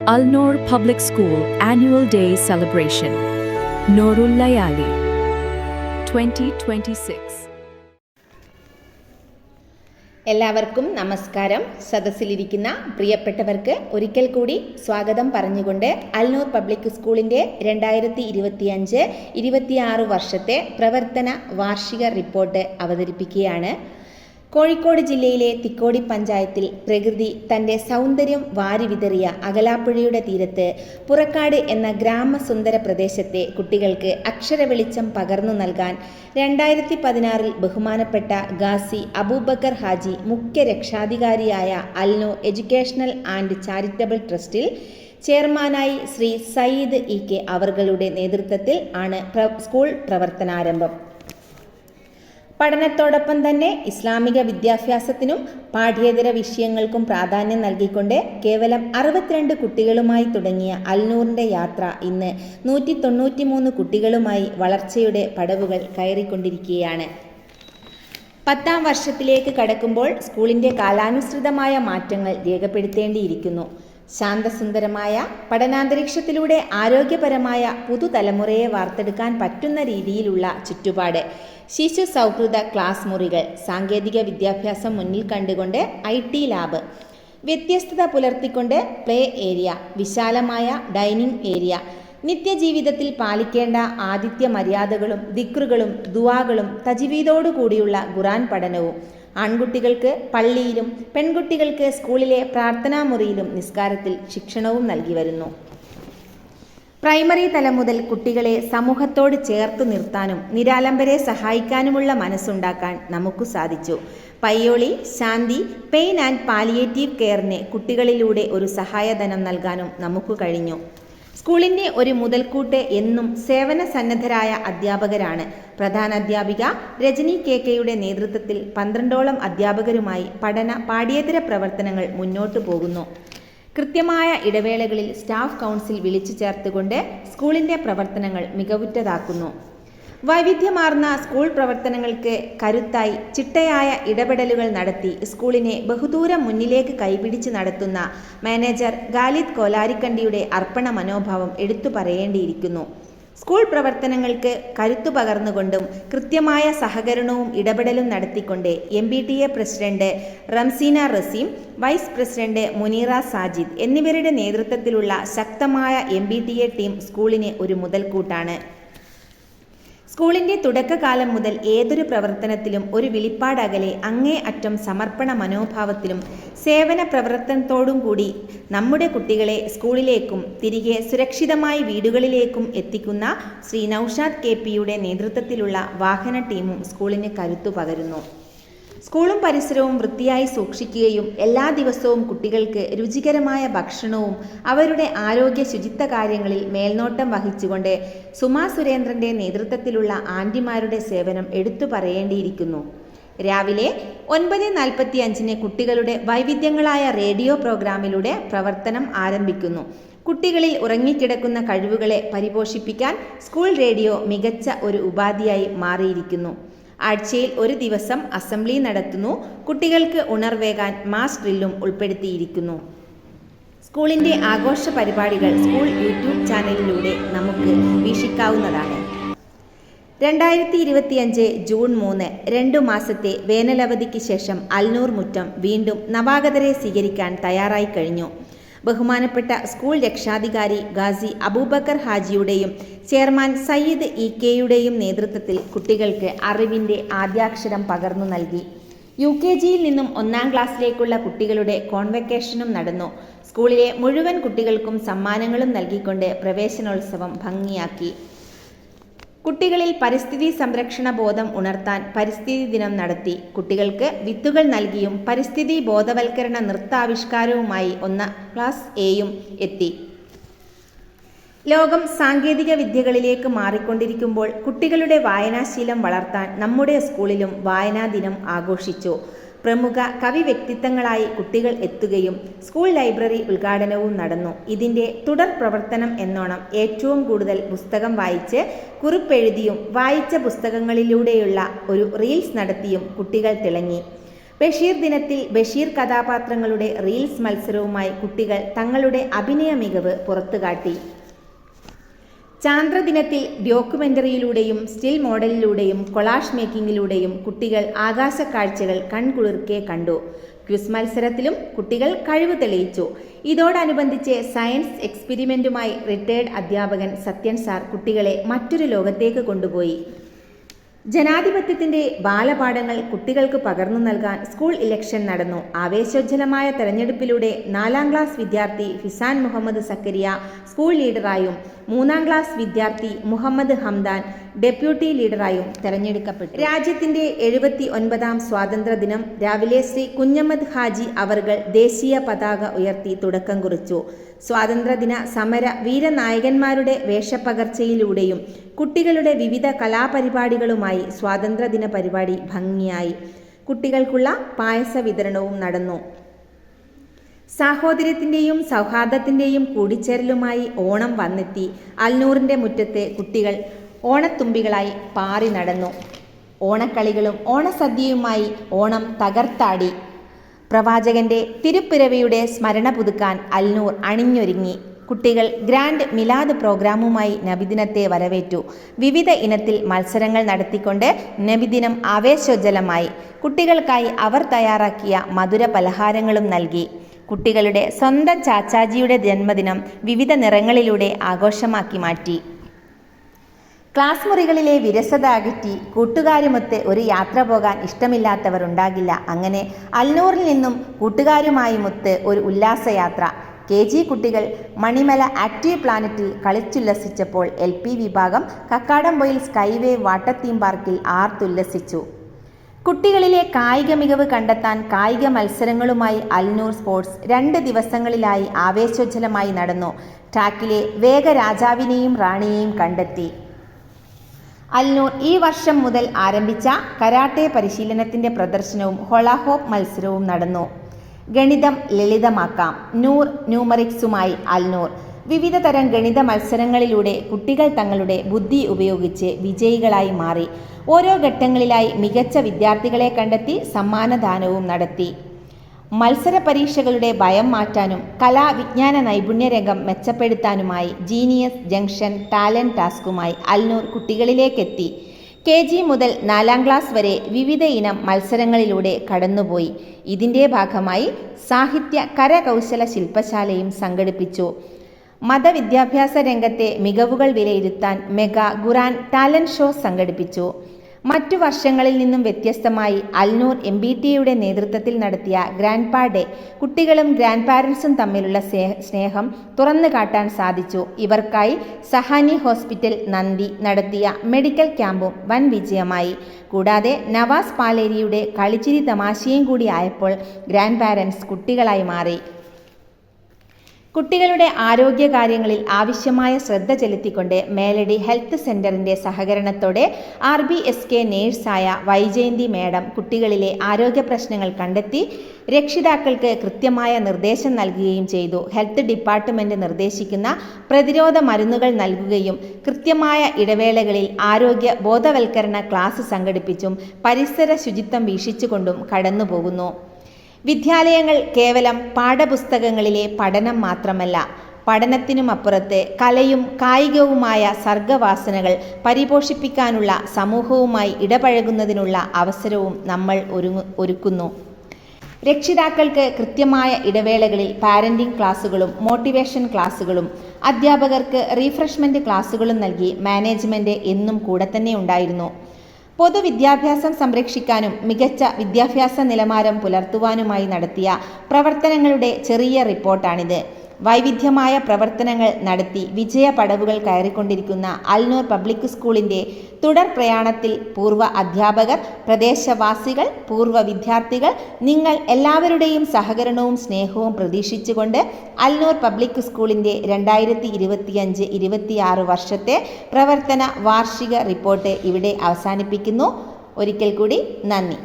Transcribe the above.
Al-Noor Public School Annual Day Celebration. Noorul Layali 2026. എല്ലാവർക്കും നമസ്കാരം. സദസ്സിലിരിക്കുന്ന പ്രിയപ്പെട്ടവർക്ക് ഒരിക്കൽ കൂടി സ്വാഗതം പറഞ്ഞുകൊണ്ട് അൽനൂർ പബ്ലിക് സ്കൂളിൻ്റെ 2025-26 വർഷത്തെ പ്രവർത്തന വാർഷിക റിപ്പോർട്ട് അവതരിപ്പിക്കുകയാണ്. കോഴിക്കോട് ജില്ലയിലെ തിക്കോടി പഞ്ചായത്തിൽ പ്രകൃതി തൻ്റെ സൗന്ദര്യം വാരിവിതറിയ അകലാപ്പുഴയുടെ തീരത്ത് പുറക്കാട് എന്ന ഗ്രാമസുന്ദര പ്രദേശത്തെ കുട്ടികൾക്ക് അക്ഷരവെളിച്ചം പകർന്നു നൽകാൻ 2016 ബഹുമാനപ്പെട്ട ഗാസി അബൂബക്കർ ഹാജി മുഖ്യ രക്ഷാധികാരിയായ അൽനൂർ എഡ്യൂക്കേഷണൽ ആൻഡ് ചാരിറ്റബിൾ ട്രസ്റ്റിൽ ചെയർമാനായി ശ്രീ സയ്യിദ് ഇ.കെ. അവர்களுടെ നേതൃത്വത്തിൽ ആണ് സ്കൂൾ പ്രവർത്തനാരംഭം. പഠനത്തോടൊപ്പം തന്നെ ഇസ്ലാമിക വിദ്യാഭ്യാസത്തിനും പാഠ്യേതര വിഷയങ്ങൾക്കും പ്രാധാന്യം നൽകിക്കൊണ്ട് കേവലം 62 കുട്ടികളുമായി തുടങ്ങിയ അൽനൂറിൻ്റെ യാത്ര ഇന്ന് 193 കുട്ടികളുമായി വളർച്ചയുടെ പടവുകൾ കയറിക്കൊണ്ടിരിക്കുകയാണ്. 10ാം വർഷത്തിലേക്ക് കടക്കുമ്പോൾ സ്കൂളിൻ്റെ കാലാനുസൃതമായ മാറ്റങ്ങൾ രേഖപ്പെടുത്തേണ്ടിയിരിക്കുന്നു. ശാന്തസുന്ദരമായ പഠനാന്തരീക്ഷത്തിലൂടെ ആരോഗ്യപരമായ പുതുതലമുറയെ വാർത്തെടുക്കാൻ പറ്റുന്ന രീതിയിലുള്ള ചുറ്റുപാട്, ശിശു സൗഹൃദ ക്ലാസ് മുറികൾ, സാങ്കേതിക വിദ്യാഭ്യാസം മുന്നിൽ കണ്ടുകൊണ്ട് IT ലാബ്, വ്യത്യസ്തത പുലർത്തിക്കൊണ്ട് പ്ലേ ഏരിയ, വിശാലമായ ഡൈനിങ് ഏരിയ, നിത്യജീവിതത്തിൽ പാലിക്കേണ്ട ആതിഥ്യ മര്യാദകളും ദിക്റുകളും ദുആകളും തജ്വീദോടുകൂടിയുള്ള ഖുർആൻ പഠനവും, ആൺകുട്ടികൾക്ക് പള്ളിയിലും പെൺകുട്ടികൾക്ക് സ്കൂളിലെ പ്രാർത്ഥനാ മുറിയിലും നിസ്കാരത്തിൽ ശിക്ഷണവും നൽകി വരുന്നു. പ്രൈമറി തലം മുതൽ കുട്ടികളെ സമൂഹത്തോട് ചേർത്തു നിർത്താനും നിരാലംബരെ സഹായിക്കാനുമുള്ള മനസ്സുണ്ടാക്കാൻ നമുക്ക് സാധിച്ചു. പയ്യോളി ശാന്തി പെയിൻ ആൻഡ് പാലിയേറ്റീവ് കെയറിന് കുട്ടികളിലൂടെ ഒരു സഹായധനം നൽകാനും നമുക്ക് കഴിഞ്ഞു. സ്കൂളിൻ്റെ ഒരു മുതൽക്കൂട്ട് എന്നും സേവന സന്നദ്ധരായ അധ്യാപകരാണ്. പ്രധാന അധ്യാപിക രജനി കെ.കെയുടെ നേതൃത്വത്തിൽ 12ഓളം അധ്യാപകരുമായി പാഠ്യേതര പ്രവർത്തനങ്ങൾ മുന്നോട്ടു പോകുന്നു. കൃത്യമായ ഇടവേളകളിൽ സ്റ്റാഫ് കൗൺസിൽ വിളിച്ചു ചേർത്തുകൊണ്ട് സ്കൂളിൻ്റെ പ്രവർത്തനങ്ങൾ മികവുറ്റതാക്കുന്നു. വൈവിധ്യമാർന്ന സ്കൂൾ പ്രവർത്തനങ്ങൾക്ക് കരുത്തായി ചിട്ടയായ ഇടപെടലുകൾ നടത്തി സ്കൂളിനെ ബഹുദൂരം മുന്നിലേക്ക് കൈപിടിച്ച് നടത്തുന്ന മാനേജർ ഖാലിദ് കോലാരിക്കണ്ടിയുടെ അർപ്പണ മനോഭാവം എടുത്തു പറയേണ്ടിയിരിക്കുന്നു. സ്കൂൾ പ്രവർത്തനങ്ങൾക്ക് കരുത്തു പകർന്നുകൊണ്ടും കൃത്യമായ സഹകരണവും ഇടപെടലും നടത്തിക്കൊണ്ട് MBTA president Ramseena Raseem, vice president Muneera Sajid എന്നിവരുടെ നേതൃത്വത്തിലുള്ള ശക്തമായ MBTA ടീം സ്കൂളിന് ഒരു മുതൽക്കൂട്ടാണ്. സ്കൂളിൻ്റെ തുടക്കകാലം മുതൽ ഏതൊരു പ്രവർത്തനത്തിലും ഒരു വിളിപ്പാടകലെ അങ്ങേ അറ്റം സമർപ്പണ മനോഭാവത്തിലും സേവന പ്രവർത്തനത്തോടും കൂടി നമ്മുടെ കുട്ടികളെ സ്കൂളിലേക്കും തിരികെ സുരക്ഷിതമായി വീടുകളിലേക്കും എത്തിക്കുന്ന ശ്രീ നൌഷാദ് KP-യുടെ നേതൃത്വത്തിലുള്ള വാഹന ടീമും സ്കൂളിന് കരുത്തു പകരുന്നു. സ്കൂളും പരിസരവും വൃത്തിയായി സൂക്ഷിക്കുകയും എല്ലാ ദിവസവും കുട്ടികൾക്ക് രുചികരമായ ഭക്ഷണവും അവരുടെ ആരോഗ്യ ശുചിത്വ കാര്യങ്ങളിൽ മേൽനോട്ടം വഹിച്ചുകൊണ്ട് സുമാ സുരേന്ദ്രൻ്റെ നേതൃത്വത്തിലുള്ള ആൻറ്റിമാരുടെ സേവനം എടുത്തു പറയേണ്ടിയിരിക്കുന്നു. രാവിലെ 9:45 കുട്ടികളുടെ വൈവിധ്യങ്ങളായ റേഡിയോ പ്രോഗ്രാമിലൂടെ പ്രവർത്തനം ആരംഭിക്കുന്നു. കുട്ടികളിൽ ഉറങ്ങിക്കിടക്കുന്ന കഴിവുകളെ പരിപോഷിപ്പിക്കാൻ സ്കൂൾ റേഡിയോ മികച്ച ഒരു ഉപാധിയായി മാറിയിരിക്കുന്നു. ആഴ്ചയിൽ ഒരു ദിവസം അസംബ്ലി നടത്തുന്നു. കുട്ടികൾക്ക് ഉണർവേകാൻ മാസ് ഡ്രില്ലും ഉൾപ്പെടുത്തിയിരിക്കുന്നു. സ്കൂളിൻ്റെ ആഘോഷ പരിപാടികൾ സ്കൂൾ യൂട്യൂബ് ചാനലിലൂടെ നമുക്ക് വീക്ഷിക്കാവുന്നതാണ്. 2025 ജൂൺ 3 2 മാസത്തെ വേനലവധിക്ക് ശേഷം അൽനൂർ മുറ്റം വീണ്ടും നവാഗതരെ സ്വീകരിക്കാൻ തയ്യാറായി കഴിഞ്ഞു. ബഹുമാനപ്പെട്ട സ്കൂൾ രക്ഷാധികാരി ഗാസി അബൂബക്കർ ഹാജിയുടെയും ചെയർമാൻ സയ്യിദ് ഇ.കെയുടെയും നേതൃത്വത്തിൽ കുട്ടികൾക്ക് അറിവിൻ്റെ ആദ്യാക്ഷരം പകർന്നു നൽകി. UKG-യിൽ നിന്നും 1ാം ക്ലാസ്സിലേക്കുള്ള കുട്ടികളുടെ കോൺവെക്കേഷനും നടന്നു. സ്കൂളിലെ മുഴുവൻ കുട്ടികൾക്കും സമ്മാനങ്ങളും നൽകിക്കൊണ്ട് പ്രവേശനോത്സവം ഭംഗിയാക്കി. കുട്ടികളിൽ പരിസ്ഥിതി സംരക്ഷണ ബോധം ഉണർത്താൻ പരിസ്ഥിതി ദിനം നടത്തി. കുട്ടികൾക്ക് വിത്തുകൾ നൽകിയും പരിസ്ഥിതി ബോധവൽക്കരണ നൃത്താവിഷ്കാരവുമായി 1ാം ക്ലാസ് Aയും എത്തി. ലോകം സാങ്കേതിക വിദ്യകളിലേക്ക് മാറിക്കൊണ്ടിരിക്കുമ്പോൾ കുട്ടികളുടെ വായനാശീലം വളർത്താൻ നമ്മുടെ സ്കൂളിലും വായനാ ദിനം ആഘോഷിച്ചു. പ്രമുഖ കവി വ്യക്തിത്വങ്ങളായി കുട്ടികൾ എത്തുകയും സ്കൂൾ ലൈബ്രറി ഉദ്ഘാടനവും നടന്നു. ഇതിൻ്റെ തുടർ പ്രവർത്തനം എന്നോണം ഏറ്റവും കൂടുതൽ പുസ്തകം വായിച്ച് കുറിപ്പെഴുതിയും വായിച്ച പുസ്തകങ്ങളിലൂടെയുള്ള ഒരു റീൽസ് നടത്തിയും കുട്ടികൾ തിളങ്ങി. ബഷീർ ദിനത്തിൽ ബഷീർ കഥാപാത്രങ്ങളുടെ റീൽസ് മത്സരവുമായി കുട്ടികൾ തങ്ങളുടെ അഭിനയ മികവ് പുറത്തുകാട്ടി. ചാന്ദ്രദിനത്തിൽ ഡോക്യുമെന്ററിയിലൂടെയും സ്റ്റിൽ മോഡലിലൂടെയും കൊളാഷ് മേക്കിങ്ങിലൂടെയും കുട്ടികൾ ആകാശക്കാഴ്ചകൾ കൺകുളിർക്കെ കണ്ടു. ക്വിസ് മത്സരത്തിലും കുട്ടികൾ കഴിവ് തെളിയിച്ചു. ഇതോടനുബന്ധിച്ച് സയൻസ് എക്സ്പെരിമെന്റുമായി റിട്ടയർഡ് അധ്യാപകൻ സത്യൻ സാർ കുട്ടികളെ മറ്റൊരു ലോകത്തേക്ക് കൊണ്ടുപോയി. ജനാധിപത്യത്തിന്റെ ബാലപാഠങ്ങൾ കുട്ടികൾക്ക് പകർന്നു നൽകാൻ സ്കൂൾ ഇലക്ഷൻ നടന്നു. ആവേശോജ്വലമായ തെരഞ്ഞെടുപ്പിലൂടെ 4ാം ക്ലാസ് വിദ്യാർത്ഥി ഫിസാൻ മുഹമ്മദ് സക്കരിയ സ്കൂൾ ലീഡറായും 3ാം ക്ലാസ് വിദ്യാർത്ഥി മുഹമ്മദ് ഹംദാൻ ഡെപ്യൂട്ടി ലീഡറായും തെരഞ്ഞെടുക്കപ്പെട്ടു. രാജ്യത്തിന്റെ 79ാം സ്വാതന്ത്ര്യ ദിനം രാവിലെ ശ്രീ കുഞ്ഞമ്മദ് ഹാജി അവർകൾ ദേശീയ പതാക ഉയർത്തി തുടക്കം കുറിച്ചു. സ്വാതന്ത്ര്യദിന സമര വീരനായകന്മാരുടെ വേഷപ്പകർച്ചയിലൂടെയും കുട്ടികളുടെ വിവിധ കലാപരിപാടികളുമായി സ്വാതന്ത്ര്യദിന പരിപാടി ഭംഗിയായി. കുട്ടികൾക്കുള്ള പായസ വിതരണവും നടന്നു. സാഹോദര്യത്തിൻ്റെയും സൗഹാർദ്ദത്തിൻ്റെയും കൂടിച്ചേരലുമായി ഓണം വന്നെത്തി. അൽനൂറിൻ്റെ മുറ്റത്ത് കുട്ടികൾ ഓണത്തുമ്പികളായി പാറി നടന്നു. ഓണക്കളികളും ഓണസദ്യയുമായി ഓണം തകർത്താടി. പ്രവാചകന്റെ തിരുപ്പിറവിയുടെ സ്മരണ പുതുക്കാൻ അൽനൂർ അണിഞ്ഞൊരുങ്ങി. കുട്ടികൾ ഗ്രാൻഡ് മിലാദ് പ്രോഗ്രാമുമായി നബിദിനത്തെ വരവേറ്റു. വിവിധ ഇനത്തിൽ മത്സരങ്ങൾ നടത്തിക്കൊണ്ട് നബിദിനം ആവേശോജ്വലമായി. കുട്ടികൾക്കായി അവർ തയ്യാറാക്കിയ മധുര പലഹാരങ്ങളും നൽകി. കുട്ടികളുടെ സ്വന്തം ചാച്ചാജിയുടെ ജന്മദിനം വിവിധ നിറങ്ങളിലൂടെ ആഘോഷമാക്കി മാറ്റി. ക്ലാസ് മുറികളിലെ വിരസത അകറ്റി കൂട്ടുകാരുമൊത്ത് ഒരു യാത്ര പോകാൻ ഇഷ്ടമില്ലാത്തവർ ഉണ്ടാകില്ല. അങ്ങനെ അൽനൂറിൽ നിന്നും കൂട്ടുകാരുമായുമൊത്ത് ഒരു ഉല്ലാസയാത്ര. KG കുട്ടികൾ മണിമല ആക്റ്റീവ് പ്ലാനറ്റിൽ കളിച്ചുല്ലസിച്ചപ്പോൾ LP വിഭാഗം കക്കാടംപൊയിൽ സ്കൈവേവ് വാട്ടർ തീം പാർക്കിൽ ആർത്തുല്ലസിച്ചു. കുട്ടികളിലെ കായിക മികവ് കണ്ടെത്താൻ കായിക മത്സരങ്ങളുമായി അൽനൂർ സ്പോർട്സ് 2 ദിവസങ്ങളിലായി ആവേശോജ്വലമായി നടന്നു. ട്രാക്കിലെ വേഗരാജാവിനെയും റാണിയെയും കണ്ടെത്തി. അൽനൂർ ഈ വർഷം മുതൽ ആരംഭിച്ച കരാട്ടെ പരിശീലനത്തിന്റെ പ്രദർശനവും ഹോളാഹോപ്പ് മത്സരവും നടന്നു. ഗണിതം ലളിതമാക്കാം. ന്യൂമറിക്സുമായി അൽനൂർ. വിവിധ തരം ഗണിത മത്സരങ്ങളിലൂടെ കുട്ടികൾ തങ്ങളുടെ ബുദ്ധി ഉപയോഗിച്ച് വിജയികളായി മാറി. ഓരോ ഘട്ടങ്ങളിലായി മികച്ച വിദ്യാർത്ഥികളെ കണ്ടെത്തി സമ്മാനദാനവും നടത്തി. മത്സര പരീക്ഷകളുടെ ഭയം മാറ്റാനും കലാവിജ്ഞാന നൈപുണ്യ രംഗം മെച്ചപ്പെടുത്താനുമായി ജീനിയസ് ജംഗ്ഷൻ ടാലന്റ് ടാസ്കുമായി അൽനൂർ കുട്ടികളിലേക്കെത്തി. KG മുതൽ 4ാം ക്ലാസ് വരെ വിവിധ ഇനം മത്സരങ്ങളിലൂടെ കടന്നുപോയി. ഇതിൻ്റെ ഭാഗമായി സാഹിത്യ കരകൗശല ശില്പശാലയും സംഘടിപ്പിച്ചു. മതവിദ്യാഭ്യാസ രംഗത്തെ മികവുകൾ വിലയിരുത്താൻ മെഗാ ഖുറാൻ ടാലന്റ് ഷോ സംഘടിപ്പിച്ചു. മറ്റു വർഷങ്ങളിൽ നിന്നും വ്യത്യസ്തമായി അൽനൂർ MBTയുടെ നേതൃത്വത്തിൽ നടത്തിയ ഗ്രാൻഡ് പാ ഡേ കുട്ടികളും ഗ്രാൻഡ് പാരൻസും തമ്മിലുള്ള സ്നേഹം തുറന്നു കാട്ടാൻ സാധിച്ചു. ഇവർക്കായി സഹാനി ഹോസ്പിറ്റൽ നന്ദി നടത്തിയ മെഡിക്കൽ ക്യാമ്പും വൻ വിജയമായി. കൂടാതെ നവാസ് പാലേരിയുടെ കളിച്ചിരി തമാശയും കൂടി ആയപ്പോൾ ഗ്രാൻഡ് പാരൻസ് കുട്ടികളായി മാറി. കുട്ടികളുടെ ആരോഗ്യകാര്യങ്ങളിൽ ആവശ്യമായ ശ്രദ്ധ ചെലുത്തിക്കൊണ്ട് മേലടി ഹെൽത്ത് സെന്ററിന്റെ സഹകരണത്തോടെ RBSK നേഴ്സായ വൈജയന്തി മേഡം കുട്ടികളിലെ ആരോഗ്യ പ്രശ്നങ്ങൾ കണ്ടെത്തി രക്ഷിതാക്കൾക്ക് കൃത്യമായ നിർദ്ദേശം നൽകുകയും ചെയ്തു. ഹെൽത്ത് ഡിപ്പാർട്ട്മെന്റ് നിർദ്ദേശിക്കുന്ന പ്രതിരോധ മരുന്നുകൾ നൽകുകയും കൃത്യമായ ഇടവേളകളിൽ ആരോഗ്യ ബോധവൽക്കരണ ക്ലാസ് സംഘടിപ്പിച്ചും പരിസര ശുചിത്വം വീക്ഷിച്ചുകൊണ്ടും കടന്നുപോകുന്നു. വിദ്യാലയങ്ങൾ കേവലം പാഠപുസ്തകങ്ങളിലെ പഠനം മാത്രമല്ല, പഠനത്തിനുമപ്പുറത്ത് കലയും കായികവുമായ സർഗവാസനകൾ പരിപോഷിപ്പിക്കാനുള്ള സമൂഹവുമായി ഇടപഴകുന്നതിനുള്ള അവസരവും നമ്മൾ ഒരുക്കുന്നു. രക്ഷിതാക്കൾക്ക് കൃത്യമായ ഇടവേളകളിൽ പാരന്റിംഗ് ക്ലാസുകളും മോട്ടിവേഷൻ ക്ലാസുകളും അധ്യാപകർക്ക് റീഫ്രഷ്മെന്റ് ക്ലാസുകളും നൽകി മാനേജ്മെന്റ് എന്നും കൂടെ തന്നെ ഉണ്ടായിരുന്നു. പൊതുവിദ്യാഭ്യാസം സംരക്ഷിക്കാനും മികച്ച വിദ്യാഭ്യാസ നിലവാരം പുലർത്തുവാനുമായി നടത്തിയ പ്രവർത്തനങ്ങളുടെ ചെറിയ റിപ്പോർട്ടാണിത്. വൈവിധ്യമായ പ്രവർത്തനങ്ങൾ നടത്തി വിജയ പടവുകൾ കയറിക്കൊണ്ടിരിക്കുന്ന അൽനൂർ പബ്ലിക് സ്കൂളിൻ്റെ തുടർ പ്രയാണത്തിൽ പൂർവ്വ അധ്യാപകർ, പ്രദേശവാസികൾ, പൂർവ്വ വിദ്യാർത്ഥികൾ, നിങ്ങൾ എല്ലാവരുടെയും സഹകരണവും സ്നേഹവും പ്രതീക്ഷിച്ചുകൊണ്ട് അൽനൂർ പബ്ലിക് സ്കൂളിൻ്റെ 2025-26 വർഷത്തെ പ്രവർത്തന വാർഷിക റിപ്പോർട്ട് ഇവിടെ അവസാനിപ്പിക്കുന്നു. ഒരിക്കൽ കൂടി നന്ദി.